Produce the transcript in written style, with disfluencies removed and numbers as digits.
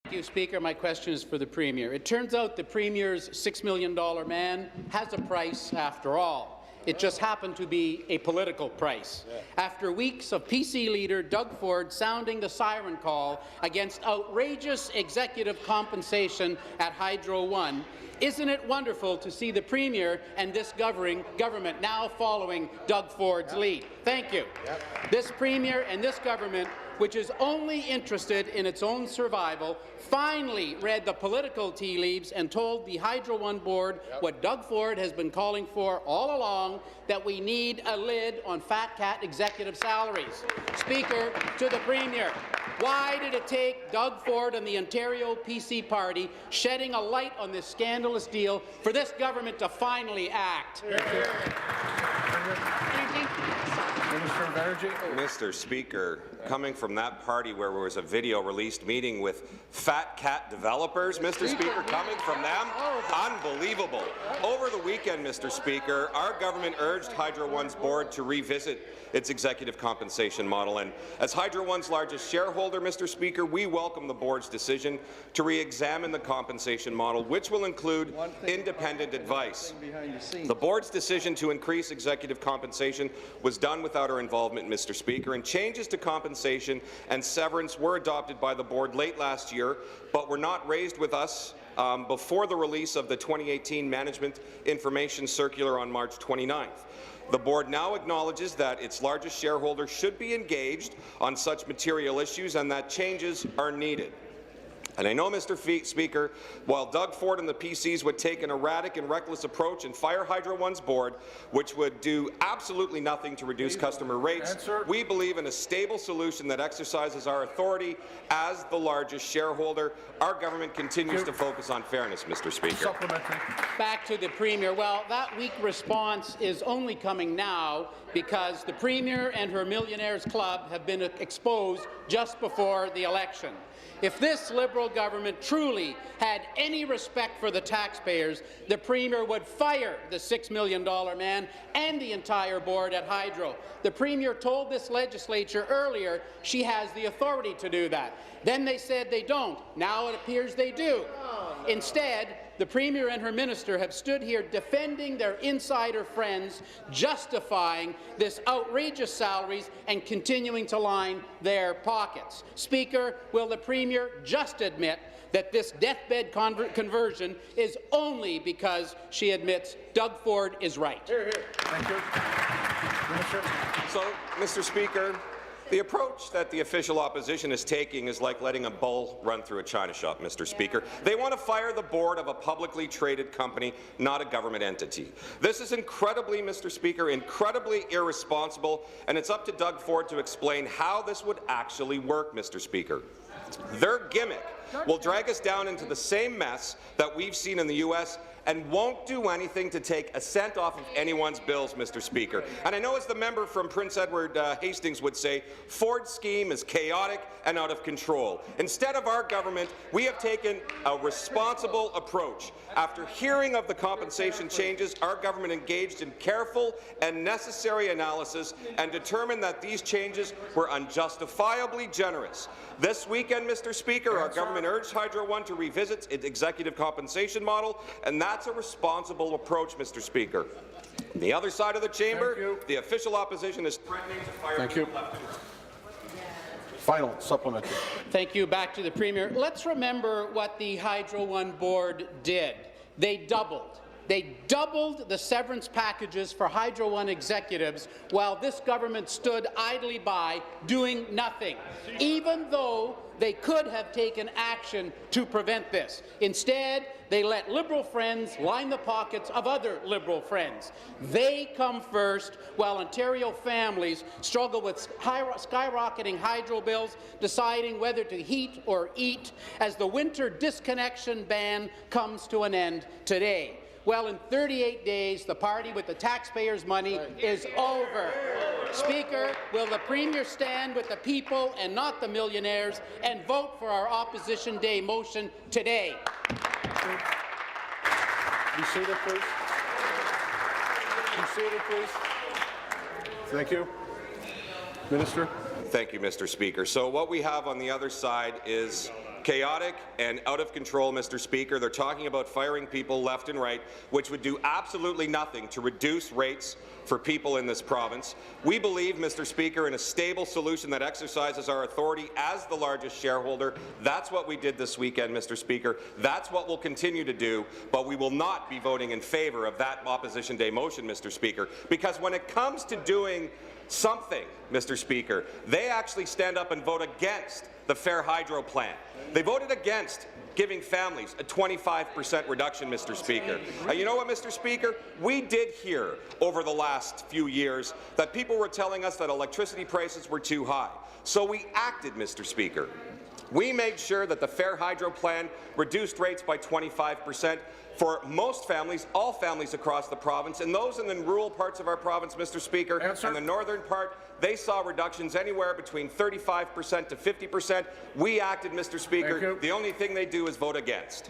Thank you, Speaker. My question is for the Premier. It turns out the Premier's $6 million man has a price after all. It just happened to be a political price. After weeks of PC leader Doug Ford sounding the siren call against outrageous executive compensation at Hydro One, isn't it wonderful to see the Premier and this government now following Doug Ford's lead? Thank you. This Premier and this government, which is only interested in its own survival, finally read the political tea leaves and told the Hydro One board what Doug Ford has been calling for all along, that we need a lid on fat cat executive salaries. Speaker, to the Premier, why did it take Doug Ford and the Ontario PC party shedding a light on this scandalous deal for this government to finally act? Mr. Speaker, coming from that party where there was a video released meeting with fat cat developers, Mr. Speaker, coming from them, unbelievable. Over the weekend, Mr. Speaker, our government urged Hydro One's board to revisit its executive compensation model, and as Hydro One's largest shareholder, Mr. Speaker, we welcome the board's decision to re-examine the compensation model, which will include independent advice. The board's decision to increase executive compensation was done without our involvement, Mr. Speaker, and changes to compensation and severance were adopted by the board late last year, but were not raised with us before the release of the 2018 Management Information Circular on March 29th. The board now acknowledges that its largest shareholder should be engaged on such material issues and that changes are needed. And I know, Mr. Speaker, while Doug Ford and the PCs would take an erratic and reckless approach and fire Hydro One's board, which would do absolutely nothing to reduce customer rates, we believe in a stable solution that exercises our authority as the largest shareholder. Our government continues to focus on fairness, Mr. Speaker. Back to the Premier. Well, that weak response is only coming now because the Premier and her Millionaires Club have been exposed just before the election. If this Liberal government truly had any respect for the taxpayers, the Premier would fire the $6 million man and the entire board at Hydro. The Premier told this legislature earlier she has the authority to do that. Then they said they don't. Now it appears they do. Instead, the Premier and her minister have stood here defending their insider friends, justifying this outrageous salaries and continuing to line their pockets. Speaker, will the Premier just admit that this deathbed conversion is only because she admits Doug Ford is right? Thank you. Minister. So, Mr. Speaker, the approach that the official opposition is taking is like letting a bull run through a china shop, Mr. Speaker. They want to fire the board of a publicly traded company, not a government entity. This is incredibly, Mr. Speaker, incredibly irresponsible, and it's up to Doug Ford to explain how this would actually work, Mr. Speaker. Their gimmick will drag us down into the same mess that we've seen in the U.S. and won't do anything to take a cent off of anyone's bills, Mr. Speaker. And I know, as the member from Prince Edward Hastings would say, Ford's scheme is chaotic and out of control. Instead of our government, we have taken a responsible approach. After hearing of the compensation changes, our government engaged in careful and necessary analysis and determined that these changes were unjustifiably generous. This weekend, Mr. Speaker, our government urged Hydro One to revisit its executive compensation model, and that's a responsible approach, Mr. Speaker. On the other side of the chamber, the official opposition is threatening to fire Thank you. Final supplementary. Thank you. Back to the Premier. Let's remember what the Hydro One board did. They doubled the severance packages for Hydro One executives while this government stood idly by doing nothing, even though they could have taken action to prevent this. Instead, they let Liberal friends line the pockets of other Liberal friends. They come first while Ontario families struggle with skyrocketing hydro bills, deciding whether to heat or eat as the winter disconnection ban comes to an end today. Well, in 38 days, the party with the taxpayers' money is over. Speaker, will the Premier stand with the people and not the millionaires and vote for our Opposition Day motion today? Be seated, please. Be seated, please. Thank you. Minister. Thank you, Mr. Speaker. So what we have on the other side is chaotic and out of control, Mr. Speaker. They're talking about firing people left and right, which would do absolutely nothing to reduce rates for people in this province. We believe, Mr. Speaker, in a stable solution that exercises our authority as the largest shareholder. That's what we did this weekend, Mr. Speaker. That's what we'll continue to do, but we will not be voting in favour of that Opposition Day motion, Mr. Speaker, because when it comes to doing something, Mr. Speaker, they actually stand up and vote against the Fair Hydro plan. They voted against giving families a 25% reduction, Mr. Speaker. You know what, Mr. Speaker? We did hear over the last few years that people were telling us that electricity prices were too high. So we acted, Mr. Speaker. We made sure that the Fair Hydro plan reduced rates by 25% for most families, all families across the province, and those in the rural parts of our province, Mr. Speaker, and the northern part, they saw reductions anywhere between 35% to 50%. We acted, Mr. Speaker. The only thing they do is vote against.